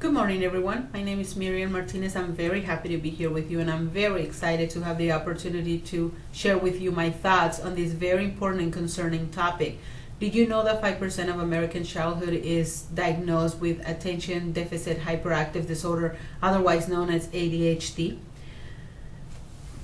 Good morning, everyone. My name is Miriam Martinez. I'm very happy to be here with you, and I'm very excited to have the opportunity to share with you my thoughts on this very important and concerning topic. Did you know that 5% of American childhood is diagnosed with attention deficit hyperactive disorder, otherwise known as ADHD?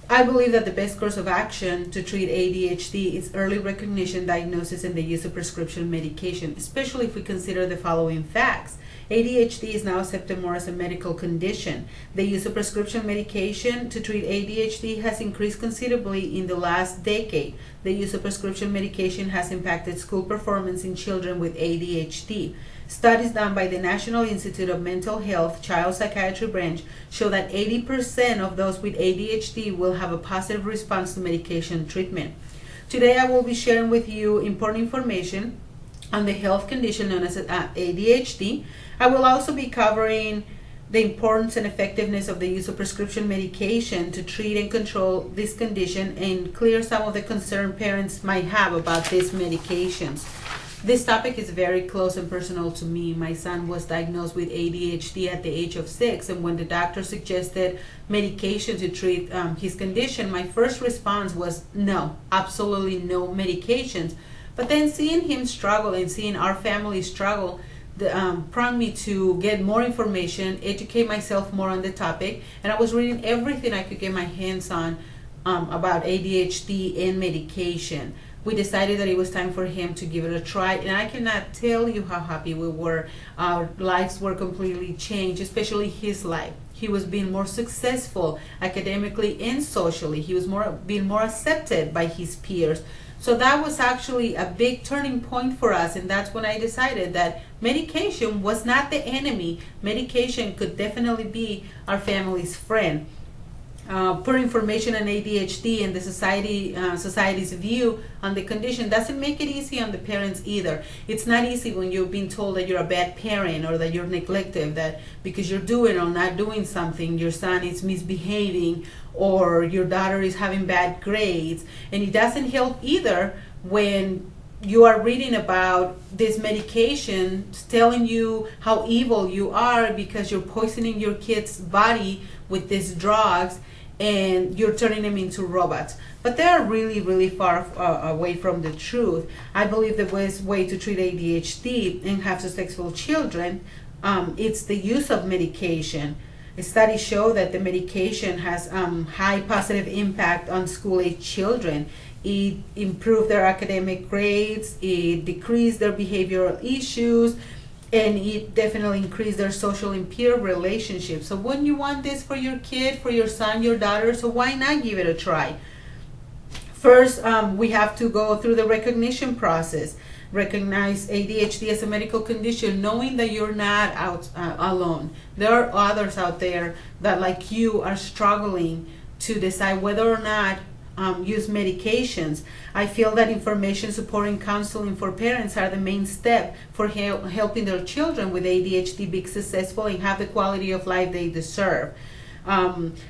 I believe that the best course of action to treat ADHD is early recognition, diagnosis, and the use of prescription medication, especially if we consider the following facts. ADHD is now accepted more as a medical condition. The use of prescription medication to treat ADHD has increased considerably in the last decade. The use of prescription medication has impacted school performance in children with ADHD. Studies done by the National Institute of Mental Health Child Psychiatry Branch show that 80% of those with ADHD will have a positive response to medication treatment. Today I will be sharing with you important information on the health condition known as ADHD. I will also be covering the importance and effectiveness of the use of prescription medication to treat and control this condition and clear some of the concern parents might have about these medications. This topic is very close and personal to me. My son was diagnosed with ADHD at the age of 6, and when the doctor suggested medication to treat his condition, my first response was no, absolutely no medications. But then seeing him struggle and seeing our family struggle prompted me to get more information, educate myself more on the topic, and I was reading everything I could get my hands on about ADHD and medication. We decided that it was time for him to give it a try, and I cannot tell you how happy we were. Our lives were completely changed, especially his life. He was being more successful academically and socially. He was being more accepted by his peers. So that was actually a big turning point for us, and that's when I decided that medication was not the enemy. Medication could definitely be our family's friend. Poor information on ADHD and the society's view on the condition doesn't make it easy on the parents either. It's not easy when you're being told that you're a bad parent or that you're neglective, that because you're doing or not doing something, your son is misbehaving or your daughter is having bad grades. And it doesn't help either when you are reading about this medication telling you how evil you are because you're poisoning your kid's body with these drugs and you're turning them into robots. But they are really, really far away from the truth. I believe the best way to treat ADHD and have successful children, it's the use of medication. Studies show that the medication has high positive impact on school-age children. It improved their academic grades, it decreased their behavioral issues, and it definitely increased their social and peer relationships. So when you want this for your kid, for your son, your daughter, so why not give it a try? First, we have to go through the recognition process. Recognize ADHD as a medical condition, knowing that you're not out alone. There are others out there that, like you, are struggling to decide whether or not use medications. I feel that information, support, and counseling for parents are the main step for helping their children with ADHD be successful and have the quality of life they deserve.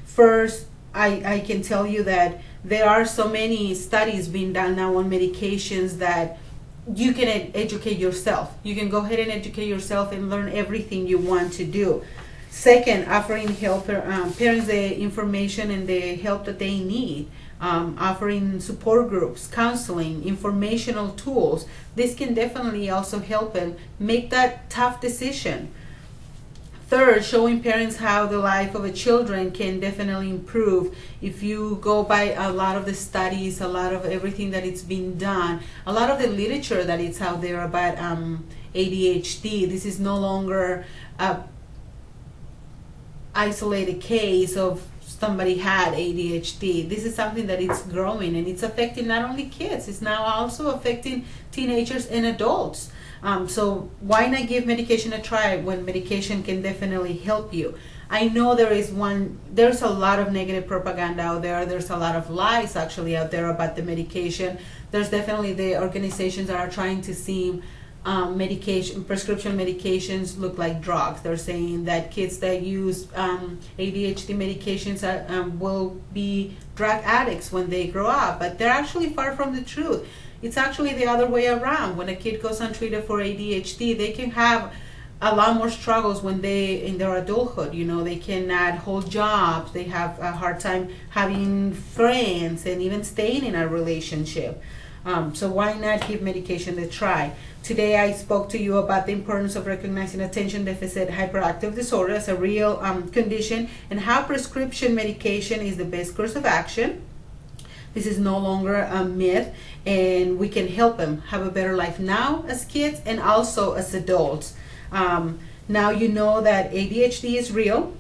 First, I can tell you that there are so many studies being done now on medications that you can educate yourself. You can go ahead and educate yourself and learn everything you want to do. Second, offering help parents the information and the help that they need. Offering support groups, counseling, informational tools. This can definitely also help them make that tough decision. Third, showing parents how the life of a children can definitely improve. If you go by a lot of the studies, a lot of everything that it's been done, a lot of the literature that it's out there about ADHD, this is no longer a isolated case of somebody had ADHD. This is something that it's growing, and it's affecting not only kids, it's now also affecting teenagers and adults. So why not give medication a try when medication can definitely help you? I know there's a lot of negative propaganda out there. There's a lot of lies actually out there about the medication. There's definitely the organizations that are trying to see prescription medications look like drugs. They're saying that kids that use ADHD medications will be drug addicts when they grow up, but they're actually far from the truth. It's actually the other way around. When a kid goes untreated for ADHD, they can have a lot more struggles when they in their adulthood. They cannot hold jobs, they have a hard time having friends and even staying in a relationship. So why not give medication a try? Today I spoke to you about the importance of recognizing attention deficit hyperactive disorder as a real condition, and how prescription medication is the best course of action. This is no longer a myth, and we can help them have a better life now as kids and also as adults. Now you know that ADHD is real,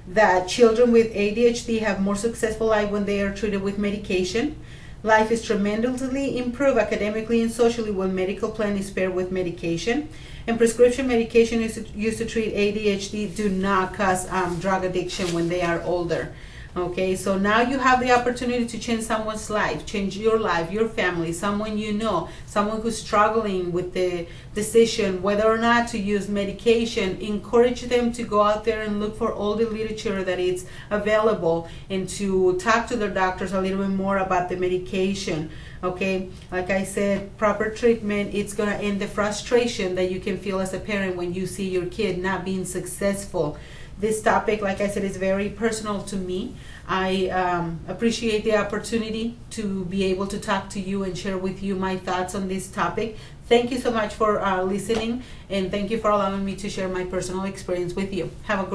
that children with ADHD have more successful life when they are treated with medication. Life is tremendously improved academically and socially when medical plan is paired with medication. And prescription medication used to treat ADHD do not cause drug addiction when they are older. Okay, so now you have the opportunity to change someone's life, change your life, your family, someone you know, someone who's struggling with the decision whether or not to use medication. Encourage them to go out there and look for all the literature that is available, and to talk to their doctors a little bit more about the medication. Okay, like I said, proper treatment, it's going to end the frustration that you can feel as a parent when you see your kid not being successful. This topic, like I said, is very personal to me. I appreciate the opportunity to be able to talk to you and share with you my thoughts on this topic. Thank you so much for listening, and thank you for allowing me to share my personal experience with you. Have a great